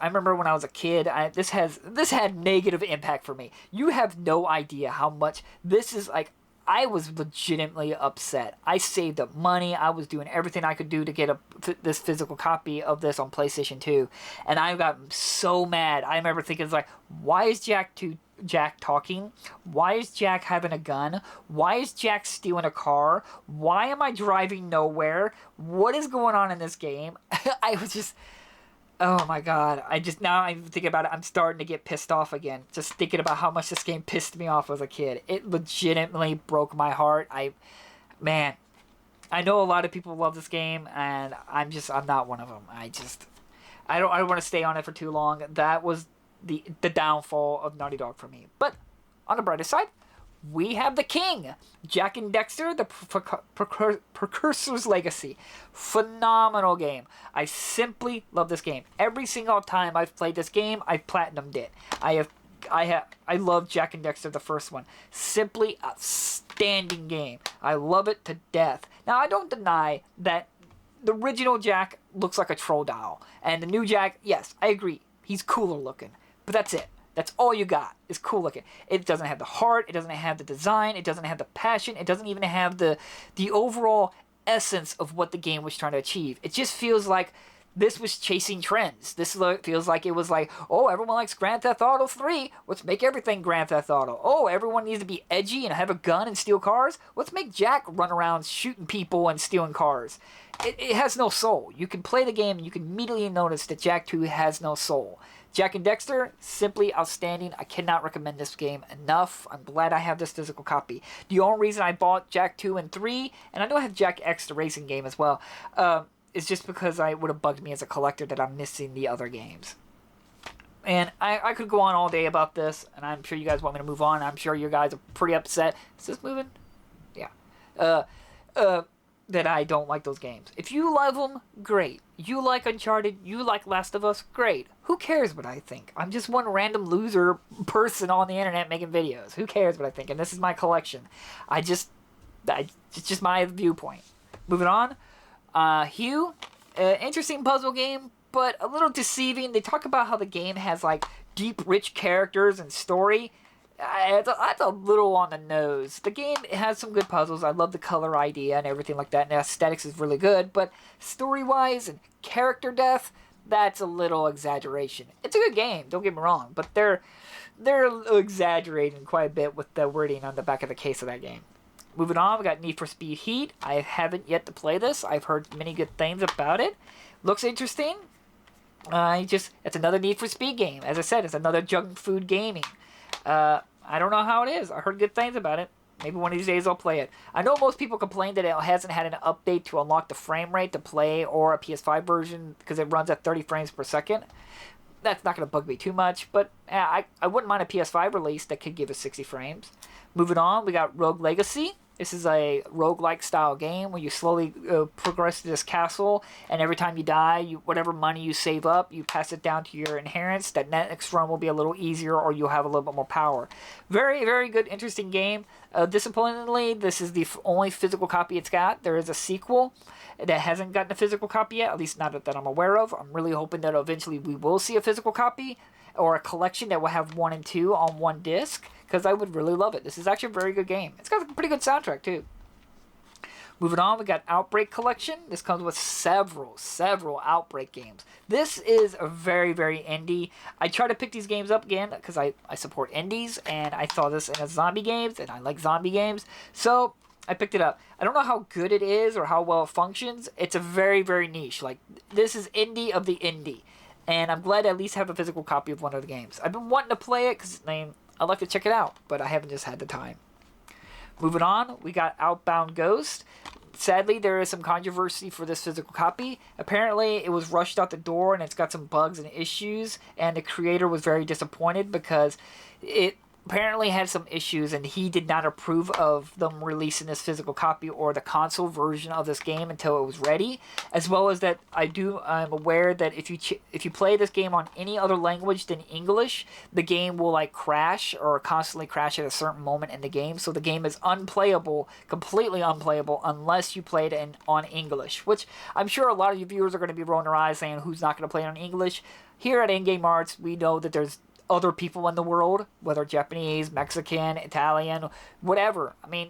remember when I was a kid, this had negative impact for me. You have no idea how much this is like. I was legitimately upset. I saved up money. I was doing everything I could do to get this physical copy of this on PlayStation 2, and I got so mad. I remember thinking, like, why is Jak talking? Why is Jak having a gun? Why is Jak stealing a car? Why am I driving nowhere? What is going on in this game? I was just... Oh my god, now I'm thinking about it, I'm starting to get pissed off again. Just thinking about how much this game pissed me off as a kid. It legitimately broke my heart. I know a lot of people love this game, and I'm not one of them. I don't want to stay on it for too long. That was the downfall of Naughty Dog for me. But on the brighter side, we have the king, Jak and Daxter, the Precursor's Legacy. Phenomenal game. I simply love this game. Every single time I've played this game, I've platinumed it. I love Jak and Daxter, the first one. Simply outstanding game. I love it to death. Now, I don't deny that the original Jak looks like a troll doll. And the new Jak, yes, I agree. He's cooler looking. But that's it. That's all you got, is cool looking. It doesn't have the heart, it doesn't have the design, it doesn't have the passion, it doesn't even have the overall essence of what the game was trying to achieve. It just feels like this was chasing trends. This feels like it was like, oh, everyone likes Grand Theft Auto 3, let's make everything Grand Theft Auto. Oh, everyone needs to be edgy and have a gun and steal cars, let's make Jak run around shooting people and stealing cars. It has no soul. You can play the game and you can immediately notice that Jak 2 has no soul. Jak and Daxter, simply outstanding. I cannot recommend this game enough. I'm glad I have this physical copy. The only reason I bought Jak 2 and 3, and I know I have Jak X, the racing game as well, is just because it would have bugged me as a collector that I'm missing the other games. And I could go on all day about this, and I'm sure you guys want me to move on. I'm sure you guys are pretty upset. Is this moving? Yeah. That I don't like those games. If you love them, great. You like Uncharted, you like Last of Us, great. Who cares what I think? I'm just one random loser person on the internet making videos. Who cares what I think? And this is my collection. It's just my viewpoint. Moving on. Hue, interesting puzzle game, but a little deceiving. They talk about how the game has like deep, rich characters and story. That's a little on the nose. The game has some good puzzles. I love the color idea and everything like that, and the aesthetics is really good, but story-wise and character depth, that's a little exaggeration. It's a good game, don't get me wrong, but they're exaggerating quite a bit with the wording on the back of the case of that game. Moving on, we got Need for Speed Heat. I haven't yet to play this. I've heard many good things about it. Looks interesting. It's another Need for Speed game. As I said, it's another junk food gaming. I don't know how it is. I heard good things about it. Maybe one of these days I'll play it. I know most people complain that it hasn't had an update to unlock the frame rate to play or a PS5 version because it runs at 30 frames per second. That's not going to bug me too much, but I wouldn't mind a PS5 release that could give us 60 frames. Moving on, we got Rogue Legacy. This is a roguelike style game where you slowly progress to this castle, and every time you die, whatever money you save up, you pass it down to your inheritance. That next run will be a little easier, or you'll have a little bit more power. Very, very good, interesting game. Disappointingly, this is the only physical copy it's got. There is a sequel that hasn't gotten a physical copy yet, at least not that I'm aware of. I'm really hoping that eventually we will see a physical copy, or a collection that will have 1 and 2 on one disc, because I would really love it. This is actually a very good game. It's got a pretty good soundtrack, too. Moving on, we got Outbreak Collection. This comes with several Outbreak games. This is a very, very indie. I try to pick these games up again because I support indies, and I saw this in a zombie games, and I like zombie games, so I picked it up. I don't know how good it is or how well it functions. It's a very, very niche. Like, this is indie of the indie. And I'm glad to at least have a physical copy of one of the games. I've been wanting to play it because I'd like to check it out, but I haven't just had the time. Moving on, we got Outbound Ghost. Sadly, there is some controversy for this physical copy. Apparently, it was rushed out the door and it's got some bugs and issues, and the creator was very disappointed because it apparently had some issues and he did not approve of them releasing this physical copy or the console version of this game until it was ready, as well as that I'm aware that if you play this game on any other language than English, the game will like crash or constantly crash at a certain moment in the game, so the game is unplayable, completely unplayable, unless you play it on English, which I'm sure a lot of you viewers are going to be rolling their eyes saying, who's not going to play it on English? Here at N-GameArts, we know that there's other people in the world, whether Japanese, Mexican, Italian, whatever. I mean,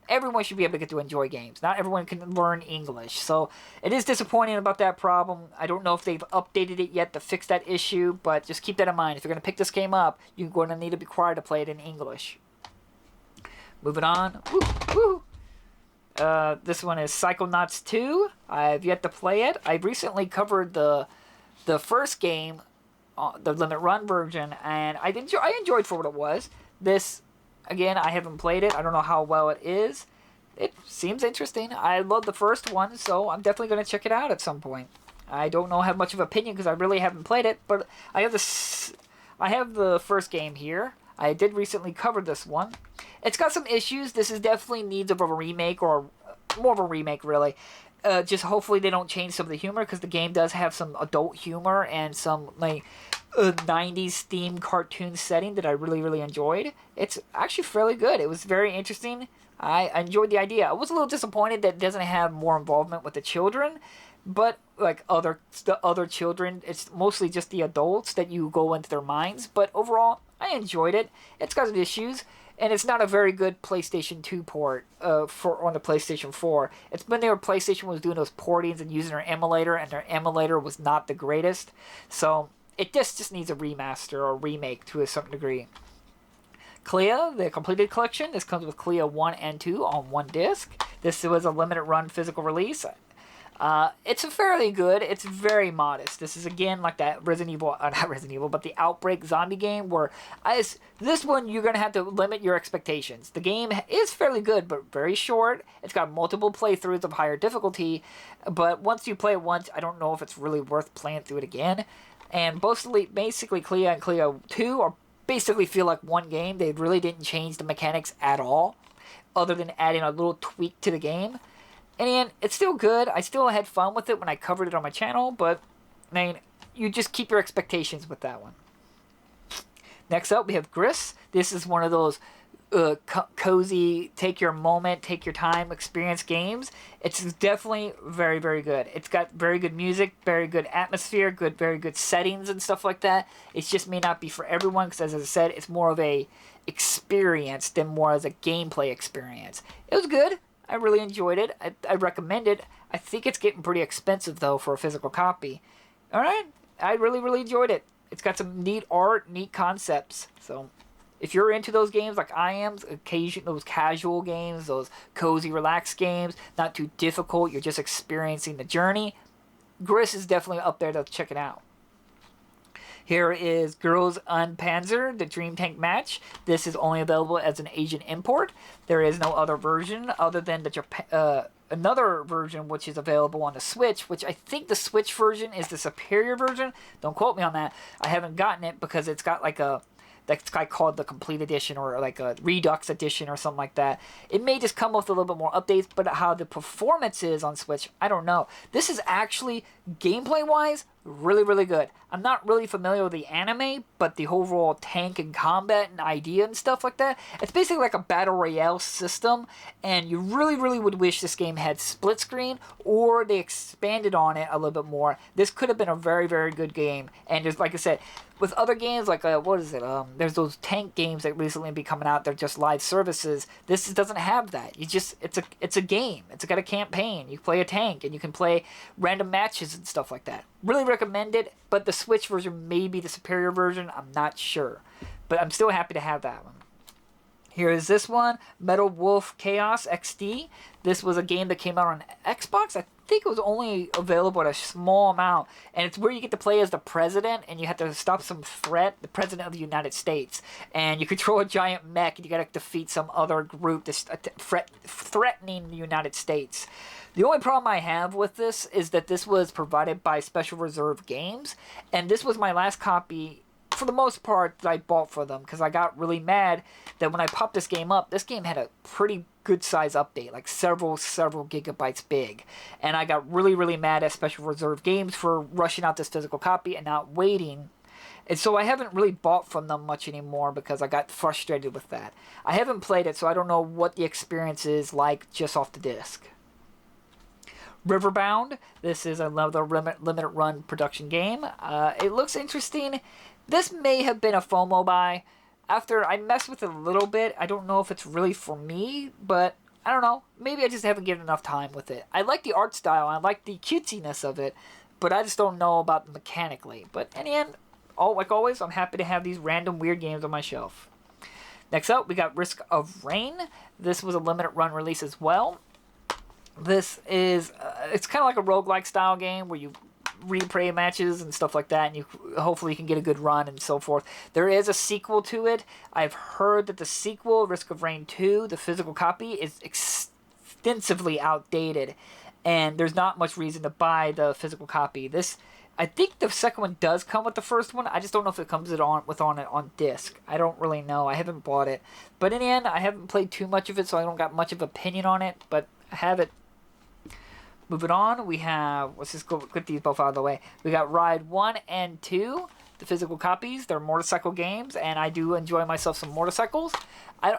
everyone should be able to get to enjoy games. Not everyone can learn English. So it is disappointing about that problem. I don't know if they've updated it yet to fix that issue, but just keep that in mind. If you're going to pick this game up, you're going to need to be required to play it in English. Moving on. This one is Psychonauts 2. I've yet to play it. I recently covered the first game, the Limit Run version, and I enjoyed for what it was. This, again, I haven't played it. I don't know how well it is. It seems interesting. I love the first one, so I'm definitely going to check it out at some point. I don't know how much of an opinion because I really haven't played it, but I have the first game here. I did recently cover this one. It's got some issues. This is definitely needs of a remake, or more of a remake, really. Just hopefully they don't change some of the humor, because the game does have some adult humor and some like 90s themed cartoon setting that I really, really enjoyed. It's actually fairly good. It was very interesting. I enjoyed the idea. I was a little disappointed that it doesn't have more involvement with the children, but like the other children, it's mostly just the adults that you go into their minds. But overall, I enjoyed it. It's got some issues, and it's not a very good PlayStation 2 port on the PlayStation 4. It's when PlayStation was doing those portings and using their emulator, and their emulator was not the greatest. So it just needs a remaster or remake to a certain degree. Clea, the completed collection. This comes with Clea 1 and 2 on one disc. This was a limited run physical release. It's fairly good. It's very modest. This is again like that Resident Evil, not Resident Evil, but the Outbreak zombie game, where this one you're going to have to limit your expectations. The game is fairly good, but very short. It's got multiple playthroughs of higher difficulty, but once you play it once, I don't know if it's really worth playing through it again. And basically Clea and Clea 2 are basically feel like one game. They really didn't change the mechanics at all, other than adding a little tweak to the game. And it's still good. I still had fun with it when I covered it on my channel, but I mean, you just keep your expectations with that one. Next up, we have Gris. This is one of those cozy, take your moment, take your time experience games. It's definitely very, very good. It's got very good music, very good atmosphere, very good settings and stuff like that. It just may not be for everyone, because as I said, it's more of a experience than more as a gameplay experience. It was good. I really enjoyed it. I recommend it. I think it's getting pretty expensive, though, for a physical copy. Alright, I really, really enjoyed it. It's got some neat art, neat concepts. So, if you're into those games like I am, those casual games, those cozy, relaxed games, not too difficult, you're just experiencing the journey, Gris is definitely up there to check it out. Here is Girls on Panzer, the Dream Tank match. This is only available as an Asian import. There is no other version other than another version which is available on the Switch, which I think the Switch version is the superior version. Don't quote me on that. I haven't gotten it because it's got like that's called the Complete Edition, or like a Redux Edition or something like that. It may just come with a little bit more updates, but how the performance is on Switch, I don't know. This is actually, gameplay-wise, really, really good. I'm not really familiar with the anime, but the overall tank and combat and idea and stuff like that, it's basically like a battle royale system, and you really, really would wish this game had split screen, or they expanded on it a little bit more. This could have been a very, very good game. And just like I said, with other games like what is it? There's those tank games that recently been coming out. They're just live services. This doesn't have that. It's a game. It's got a campaign. You play a tank and you can play random matches and stuff like that. Really recommend it. But the Switch version may be the superior version. I'm not sure, but I'm still happy to have that one. Here is this one, Metal Wolf Chaos XD. This was a game that came out on Xbox. I think it was only available at a small amount. And it's where you get to play as the president, and you have to stop some threat, the president of the United States. And you control a giant mech, and you got to defeat some other group that's threatening the United States. The only problem I have with this is that this was provided by Special Reserve Games. And this was my last copy, for the most part, that I bought for them, because I got really mad that when I popped this game up, this game had a pretty good size update, like several gigabytes big. And I got really, really mad at Special Reserve Games for rushing out this physical copy and not waiting. And so I haven't really bought from them much anymore because I got frustrated with that. I haven't played it, so I don't know what the experience is like just off the disc. Riverbound. This is another limited run production game. It looks interesting. This may have been a FOMO buy. After I messed with it a little bit, I don't know if it's really for me, but I don't know. Maybe I just haven't given enough time with it. I like the art style, I like the cutesiness of it, but I just don't know about it mechanically. But in the end, like always, I'm happy to have these random weird games on my shelf. Next up, we got Risk of Rain. This was a limited run release as well. This is, it's kind of like a roguelike style game where you replay matches and stuff like that, and you hopefully can get a good run and so forth. There is a sequel to it. I've heard that the sequel, Risk of Rain 2, the physical copy, is extensively outdated, and there's not much reason to buy the physical copy. This I think the second one does come with the first one. I just don't know if it comes on disc. I don't really know. I haven't bought it. But in the end, I haven't played too much of it, so I don't got much of an opinion on it. But I have it. Moving on, we have... Let's just go get these both out of the way. We got Ride 1 and 2, the physical copies. They're motorcycle games, and I do enjoy myself some motorcycles.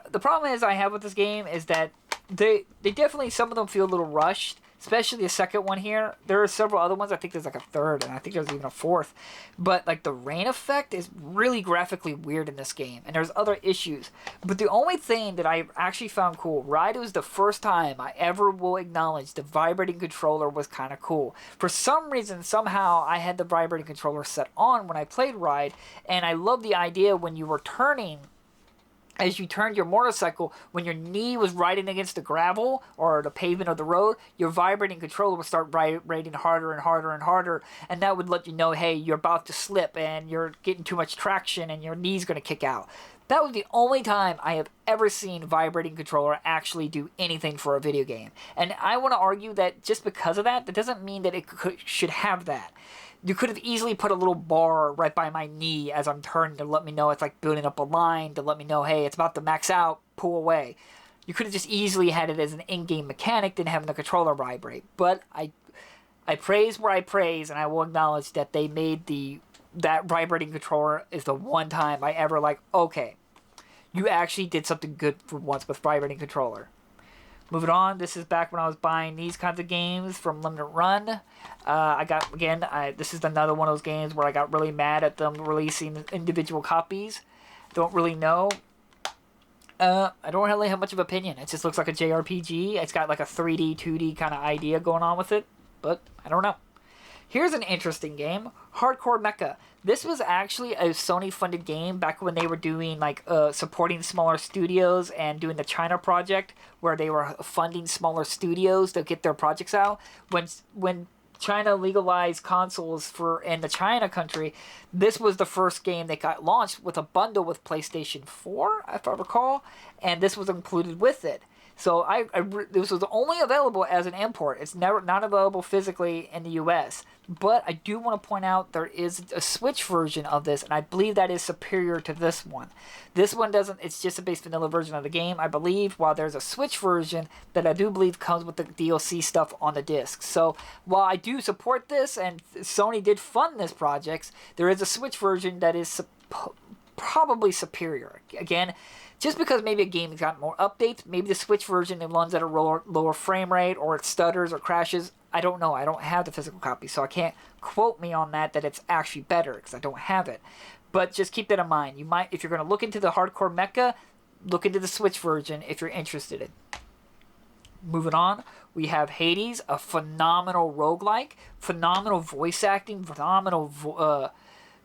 The problem is I have with this game is that they definitely, some of them feel a little rushed. Especially the second one here. There are several other ones. I think there's like a third, and I think there's even a fourth. But like the rain effect is really graphically weird in this game, and there's other issues. But the only thing that I actually found cool, Ride was the first time I ever will acknowledge the vibrating controller was kind of cool. For some reason, somehow, I had the vibrating controller set on when I played Ride, and I love the idea when you were turning. As you turned your motorcycle, when your knee was riding against the gravel or the pavement of the road, your vibrating controller would start vibrating harder and harder and harder, and that would let you know, hey, you're about to slip and you're getting too much traction and your knee's going to kick out. That was the only time I have ever seen vibrating controller actually do anything for a video game. And I want to argue that just because of that, that doesn't mean that it should have that. You could have easily put a little bar right by my knee as I'm turning to let me know it's like building up a line, to let me know, hey, it's about to max out, pull away. You could have just easily had it as an in-game mechanic than having the controller vibrate. But I praise where I praise, and I will acknowledge that they made that vibrating controller is the one time I ever like, okay, you actually did something good for once with vibrating controller. Moving on, this is back when I was buying these kinds of games from Limited Run. This is another one of those games where I got really mad at them releasing individual copies. Don't really know. I don't really have much of an opinion. It just looks like a JRPG. It's got like a 3D, 2D kind of idea going on with it, but I don't know. Here's an interesting game, Hardcore Mecha. This was actually a Sony-funded game back when they were doing like supporting smaller studios and doing the China project, where they were funding smaller studios to get their projects out. When China legalized consoles in the China country, this was the first game that got launched with a bundle with PlayStation 4, if I recall, and this was included with it. So this was only available as an import. It's not available physically in the U.S. But I do want to point out there is a Switch version of this, and I believe that is superior to this one. This one doesn't. It's just a base vanilla version of the game, I believe, while there's a Switch version that I do believe comes with the DLC stuff on the disc. So while I do support this, and Sony did fund this project, there is a Switch version that is probably superior. Again, just because maybe a game has got more updates, maybe the Switch version it runs at a lower frame rate, or it stutters or crashes. I don't know. I don't have the physical copy, so I can't quote me on that it's actually better, because I don't have it. But just keep that in mind. You might, if you're going to look into the Hardcore Mecha, look into the Switch version if you're interested in. Moving on, we have Hades, a phenomenal roguelike, phenomenal voice acting, phenomenal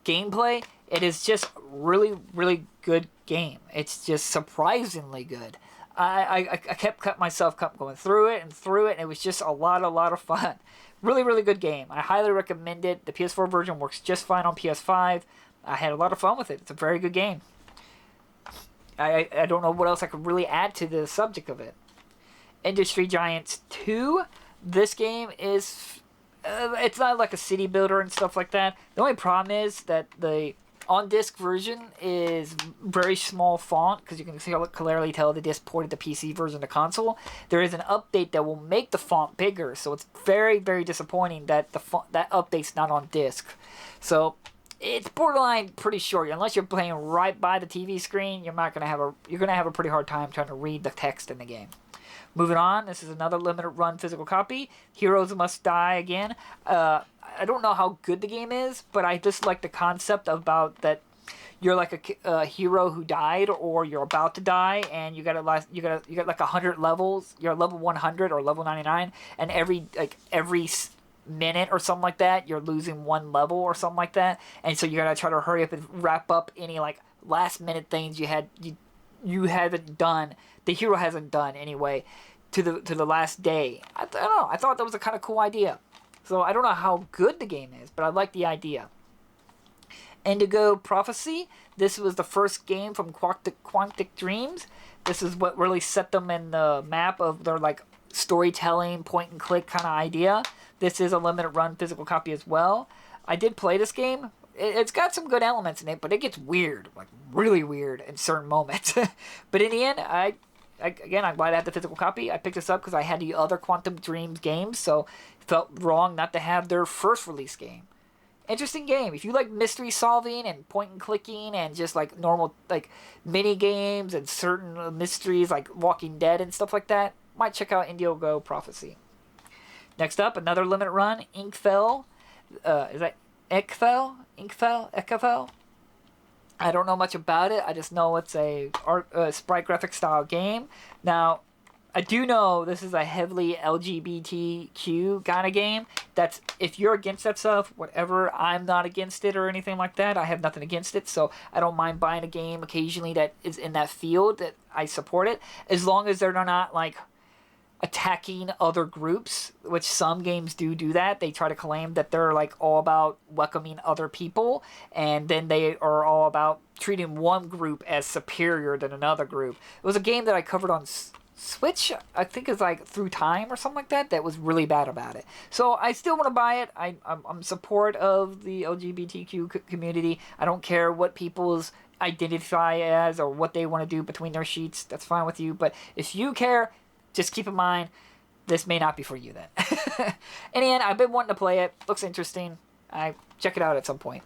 gameplay. It is just really, really good game. It's just surprisingly good. I kept myself going through it, and it was just a lot of fun. Really, really good game. I highly recommend it. The PS4 version works just fine on PS5. I had a lot of fun with it. It's a very good game. I don't know what else I could really add to the subject of it. Industry Giants 2. This game is... it's not like a city builder and stuff like that. The only problem is that the on-disc version is very small font, because you can clearly tell the disc ported the PC version to console. There is an update that will make the font bigger, so it's very, very disappointing that that update's not on disc. So it's borderline pretty short. Unless you're playing right by the TV screen, you're gonna have a pretty hard time trying to read the text in the game. Moving on, this is another limited run physical copy. Heroes Must Die Again. I don't know how good the game is, but I just like the concept about that you're like a hero who died, or you're about to die, and you got like 100 levels. You're level 100 or level 99, and every minute or something like that, you're losing one level or something like that, and so you gotta try to hurry up and wrap up any like last minute things you haven't done. The hero hasn't done anyway to the last day. I don't know. I thought that was a kind of cool idea. So I don't know how good the game is, but I like the idea. Indigo Prophecy. This was the first game from Quantic Dreams. This is what really set them in the map of their like storytelling, point and click kind of idea. This is a limited run physical copy as well. I did play this game. It's got some good elements in it, but it gets weird, like really weird in certain moments. But in the end, again, I'm glad I had the physical copy. I picked this up because I had the other Quantum Dreams games, so it felt wrong not to have their first release game. Interesting game. If you like mystery solving and point and clicking and just like normal like mini games and certain mysteries like Walking Dead and stuff like that, might check out Indiegogo Prophecy. Next up, another limited run, Inkfell. Is that Inkfell? Inkfell? I don't know much about it. I just know it's a sprite graphic style game. Now, I do know this is a heavily LGBTQ kind of game. That's, if you're against that stuff, whatever, I'm not against it or anything like that. I have nothing against it, so I don't mind buying a game occasionally that is in that field, that I support it, as long as they're not like attacking other groups, which some games do that. They try to claim that they're like all about welcoming other people, and then they are all about treating one group as superior than another group. It was a game that I covered on Switch, I think it's like Through Time or something like that, that was really bad about it. So I still want to buy it. I'm support of the LGBTQ community. I don't care what people's identify as or what they want to do between their sheets. That's fine with you. But if you care, just keep in mind, this may not be for you then. In the end, I've been wanting to play it. Looks interesting. I check it out at some point.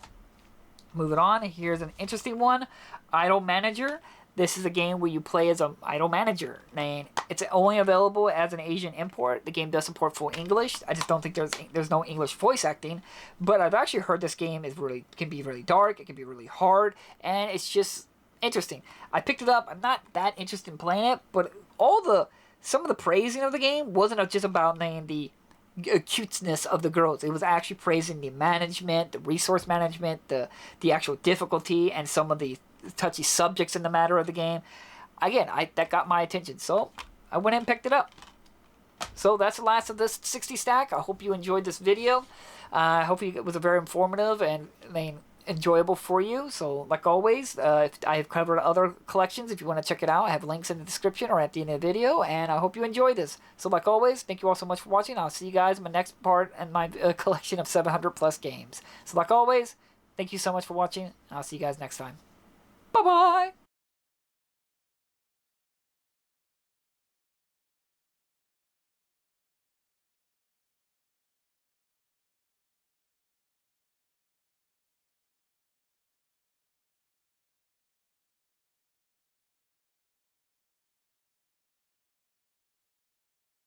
Moving on, here's an interesting one. Idol Manager. This is a game where you play as an idol manager. And it's only available as an Asian import. The game does support full English. I just don't think there's no English voice acting. But I've actually heard this game can be really dark. It can be really hard, and it's just interesting. I picked it up. I'm not that interested in playing it, but some of the praising of the game wasn't just about the cuteness of the girls. It was actually praising the management, the resource management, the actual difficulty, and some of the touchy subjects in the matter of the game. Again, that got my attention, so I went and picked it up. So that's the last of this 60 stack. I hope you enjoyed this video. I hope it was very informative and enjoyable for you. So like always, I have covered other collections. If you want to check it out, I have links in the description or at the end of the video, and I hope you enjoyed this. So like always, thank you all so much for watching. I'll see you guys in my next part in my collection of 700 plus games. So like always, thank you so much for watching, and I'll see you guys next time. Bye-bye!